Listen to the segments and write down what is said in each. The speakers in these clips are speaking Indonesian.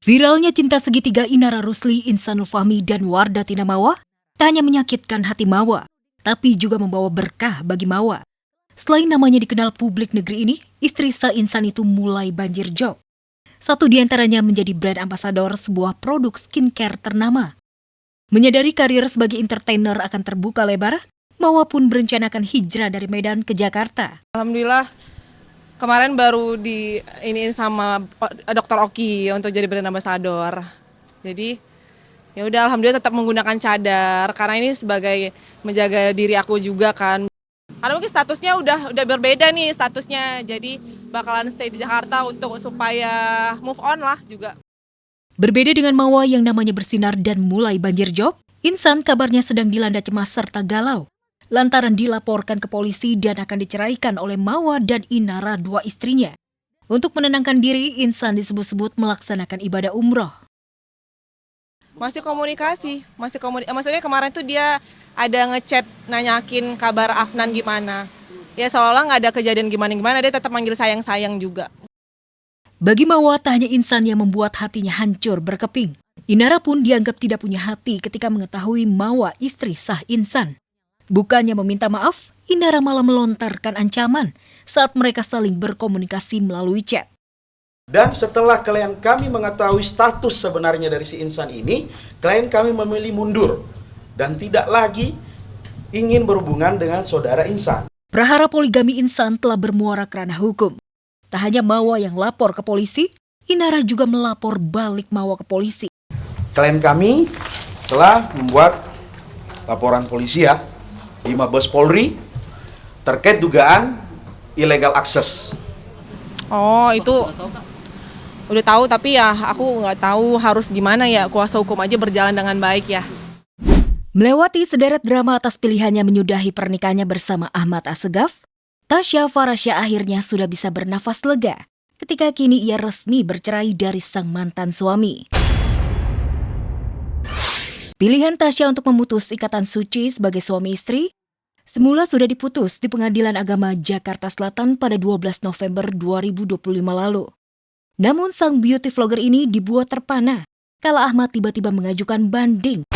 Viralnya cinta segitiga Inara Rusli, Insanul Fahmi, dan Wardatina Mawa tak hanya menyakitkan hati Mawa, tapi juga membawa berkah bagi Mawa. Selain namanya dikenal publik negeri ini, istri Sah Insan itu mulai banjir job. Satu di antaranya menjadi brand ambasador sebuah produk skincare ternama. Menyadari karir sebagai entertainer akan terbuka lebar, Mawa pun berencana akan hijrah dari Medan ke Jakarta. Alhamdulillah kemarin baru diiniin sama Dr. Oki untuk jadi brand ambassador. Jadi ya udah alhamdulillah tetap menggunakan cadar karena ini sebagai menjaga diri aku juga kan. Karena mungkin statusnya udah berbeda nih statusnya. Jadi bakalan stay di Jakarta untuk supaya move on lah juga. Berbeda dengan Mawa yang namanya bersinar dan mulai banjir job, Insan kabarnya sedang dilanda cemas serta galau lantaran dilaporkan ke polisi dan akan diceraikan oleh Mawa dan Inara, dua istrinya. Untuk menenangkan diri, Insan disebut-sebut melaksanakan ibadah umroh. Masih komunikasi, maksudnya kemarin tuh dia ada ngechat nanyakin kabar Afnan gimana. Ya seolah-olah nggak ada kejadian gimana-gimana, dia tetap manggil sayang-sayang juga. Bagi Mawa, tak hanya Insan yang membuat hatinya hancur berkeping. Inara pun dianggap tidak punya hati ketika mengetahui Mawa istri Sah Insan. Bukannya meminta maaf, Inara malah melontarkan ancaman saat mereka saling berkomunikasi melalui chat. Dan setelah klien kami mengetahui status sebenarnya dari si Insan ini, klien kami memilih mundur dan tidak lagi ingin berhubungan dengan saudara Insan. Prahara poligami Insan telah bermuara ke ranah hukum. Tak hanya Mawa yang lapor ke polisi, Inara juga melapor balik Mawa ke polisi. Klien kami telah membuat laporan polisi di Mabes Polri terkait dugaan illegal access. Oh itu udah tahu tapi ya aku nggak tahu harus gimana ya, kuasa hukum aja berjalan dengan baik ya. Melewati sederet drama atas pilihannya menyudahi pernikahannya bersama Ahmad Assegaf, Tasya Farasya akhirnya sudah bisa bernafas lega ketika kini ia resmi bercerai dari sang mantan suami. Pilihan Tasya untuk memutus ikatan suci sebagai suami istri semula sudah diputus di Pengadilan Agama Jakarta Selatan pada 12 November 2025 lalu. Namun sang beauty vlogger ini dibuat terpana kala Ahmad tiba-tiba mengajukan banding.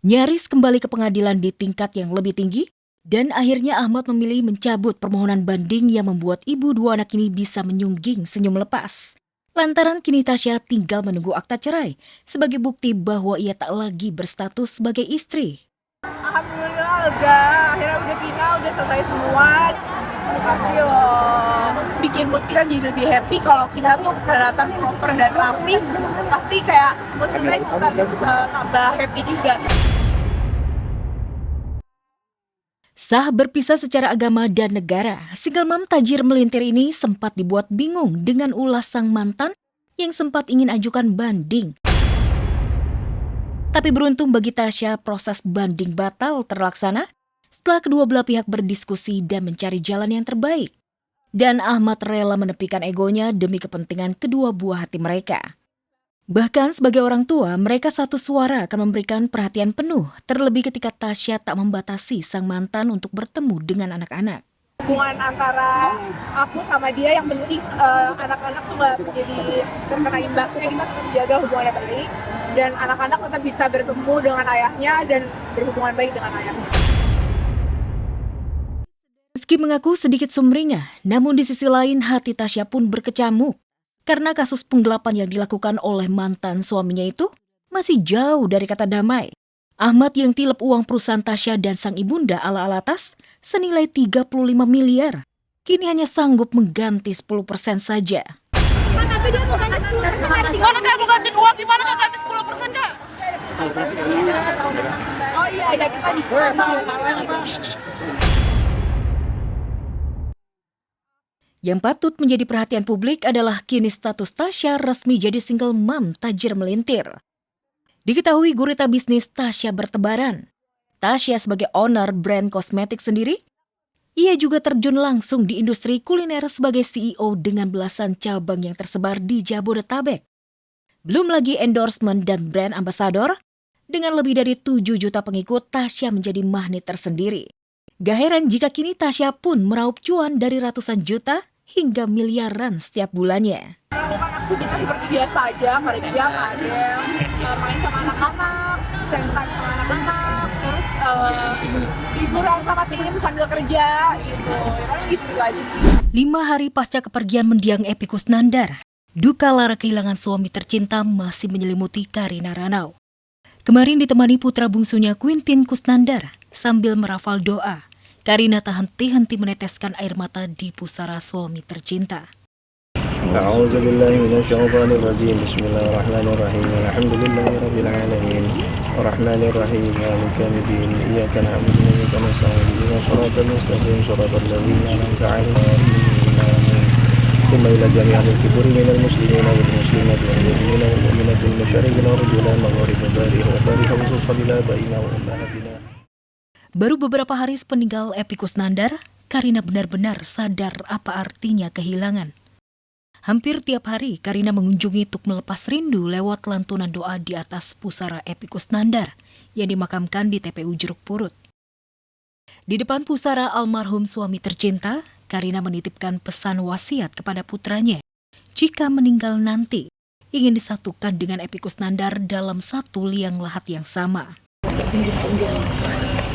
Nyaris kembali ke pengadilan di tingkat yang lebih tinggi, dan akhirnya Ahmad memilih mencabut permohonan banding yang membuat ibu dua anak ini bisa menyungging senyum lepas. Lantaran kini Tasya tinggal menunggu akta cerai sebagai bukti bahwa ia tak lagi berstatus sebagai istri. Alhamdulillah lega, akhirnya udah final, udah selesai semua. Pasti loh, bikin mood kita jadi lebih happy kalau kita tuh kelihatan proper dan rapi. Pasti kayak mood kita itu akan tambah happy juga. Sah berpisah secara agama dan negara, single mom tajir melintir ini sempat dibuat bingung dengan ulas sang mantan yang sempat ingin ajukan banding. Tapi beruntung bagi Tasya, proses banding batal terlaksana setelah kedua belah pihak berdiskusi dan mencari jalan yang terbaik. Dan Ahmad rela menepikan egonya demi kepentingan kedua buah hati mereka. Bahkan sebagai orang tua, mereka satu suara akan memberikan perhatian penuh, terlebih ketika Tasya tak membatasi sang mantan untuk bertemu dengan anak-anak. Hubungan antara aku sama dia yang penting anak-anak tuh gak jadi terkena imbasnya, kita tetap jaga hubungannya baik. Dan anak-anak tetap bisa bertemu dengan ayahnya dan berhubungan baik dengan ayahnya. Meski mengaku sedikit sumringah, namun di sisi lain hati Tasya pun berkecamuk. Karena kasus penggelapan yang dilakukan oleh mantan suaminya itu masih jauh dari kata damai. Ahmad yang tilep uang perusahaan Tasya dan sang ibunda ala-ala tas senilai 35 miliar. Kini hanya sanggup mengganti 10% saja. Mana gak mau ganti uang, gimana gak ganti 10% Kak? Oh iya, kita diskon. Yang patut menjadi perhatian publik adalah kini status Tasya resmi jadi single mom tajir melintir. Diketahui gurita bisnis Tasya bertebaran. Tasya sebagai owner brand kosmetik sendiri, ia juga terjun langsung di industri kuliner sebagai CEO dengan belasan cabang yang tersebar di Jabodetabek. Belum lagi endorsement dan brand ambassador, dengan lebih dari 7 juta pengikut, Tasya menjadi magnet tersendiri. Gak heran jika kini Tasya pun meraup cuan dari ratusan juta hingga miliaran setiap bulannya. Melakukan aktivitas seperti biasa aja, kerja, main, main sama anak-anak, spend time sama anak-anak, terus liburan sama tim sambil kerja gitu. Ya paling gitu aja sih. 5 hari pasca kepergian mendiang Epy Kusnandar, duka lara kehilangan suami tercinta masih menyelimuti Karina Ranau. Kemarin ditemani putra bungsunya Quintin Kusnandar sambil merafal doa, Karina tak henti-henti meneteskan air mata di pusara suami tercinta. A'udzubillahi minasyaitonirrajim. Bismillahirrahmanirrahim. Alhamdulillahirabbil alamin. Arrahmanirrahim. Maliki yaumiddin. Iyyaka na'budu wa iyyaka nasta'in. Ihdinas siratal mustaqim. Siratal ladzina an'amta 'alaihim. ثم إلى جميع الكبر من المسلمين والمسلمات والمؤمنين والمؤمنات المشارق والرجل المغارب بارئ وبارئ وصف بالآبائنا وأمهاتنا. Baru beberapa hari sepeninggal Epy Kusnandar, Karina benar-benar sadar apa artinya kehilangan. Hampir tiap hari Karina mengunjungi untuk melepas rindu lewat lantunan doa di atas pusara Epy Kusnandar yang dimakamkan di TPU Jeruk Purut. Di depan pusara almarhum suami tercinta, Karina menitipkan pesan wasiat kepada putranya. Jika meninggal nanti, ingin disatukan dengan Epy Kusnandar dalam satu liang lahat yang sama.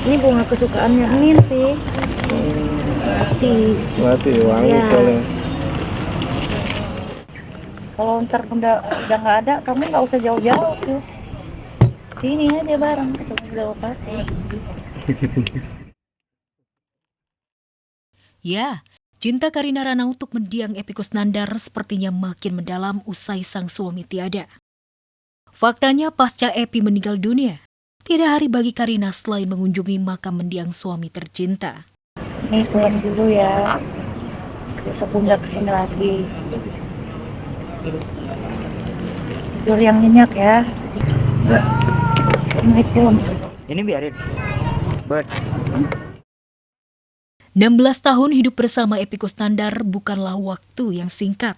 Ini bunga kesukaannya Min sih. Mati wangi Ya. soalnya. Kalau ntar udah nggak ada, kamu nggak usah jauh-jauh tuh. Sini aja bareng ketemu Bupati. Ya, cinta Karina Ranau untuk mendiang Epy Kusnandar sepertinya makin mendalam usai sang suami tiada. Faktanya pasca Epy meninggal dunia, tidak hari bagi Karina selain mengunjungi makam mendiang suami tercinta. Nih pulang dulu ya. Besok Bunda kesini lagi. Tidur yang nyenyak ya. Assalamualaikum. Ini biarin. Buat 16 tahun hidup bersama Epy Kusnandar bukanlah waktu yang singkat.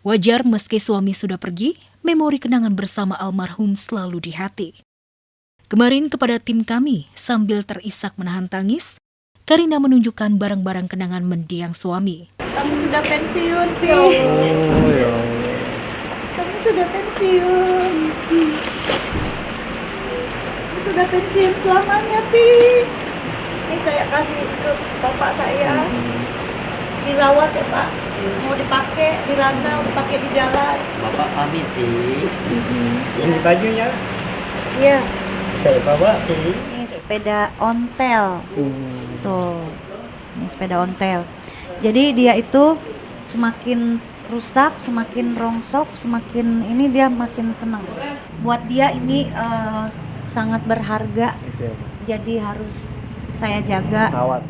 Wajar meski suami sudah pergi, memori kenangan bersama almarhum selalu di hati. Kemarin kepada tim kami, sambil terisak menahan tangis, Karina menunjukkan barang-barang kenangan mendiang suami. Kamu sudah pensiun, Pi. Oh ya. Kamu sudah pensiun. Kamu sudah pensiun selamanya, Pi. Ini saya kasih ke bapak saya. Dirawat ya, Pak. Mau dipakai di rantau, dipakai di jalan. Bapak pamit sih. Ini bajunya Iya. saya bawa tuh. Ini sepeda ontel. Tuh. Ini sepeda ontel. Jadi dia itu semakin rusak, semakin rongsok, semakin ini dia makin senang. Buat dia ini sangat berharga. Jadi harus saya jaga. Rawat.